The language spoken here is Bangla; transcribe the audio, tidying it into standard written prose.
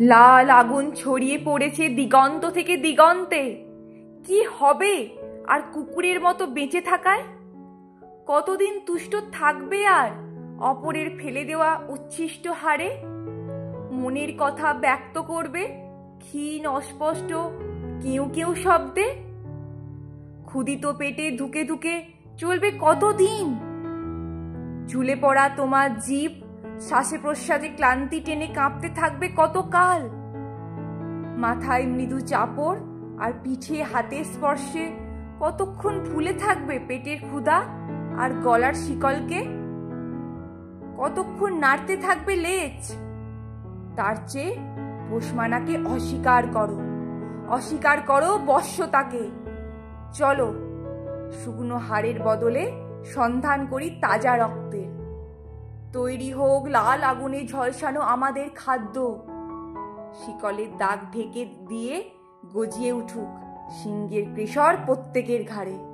লাল আগুন ছড়িয়ে পড়েছে দিগন্ত থেকে দিগন্তে। কি হবে আর কুকুরের মতো বেঁচে থাকায়? কতদিন তুষ্ট থাকবে আর অপরের ফেলে দেওয়া উচ্ছিষ্ট হাড়ে? মনের কথা ব্যক্ত করবে ক্ষীণ অস্পষ্ট কেউ কেউ শব্দে। ক্ষুদিত পেটে ধুকে ধুকে চলবে কতদিন? ঝুলে পড়া তোমার জিভ শ্বাসে প্রশ্বাসে ক্লান্তি টেনে কাঁপতে থাকবে কতকাল? মাথায় মৃদু চাপড় আর পিঠে হাতের স্পর্শে কতক্ষণ ভুলে থাকবে পেটের ক্ষুধা আর গলার শিকলকে? কতক্ষণ নাড়তে থাকবে লেজ? তার চেয়ে পোষমানাকে অস্বীকার করো বশ্যতাকে। চলো শুকনো হাড়ের বদলে সন্ধান করি তাজা রক্তের। তৈরি হোক লাল আগুনে ঝলসানো আমাদের খাদ্য। শিকলের দাগ ঢেকে দিয়ে গজিয়ে উঠুক সিংহের কেশর প্রত্যেকের ঘাড়ে।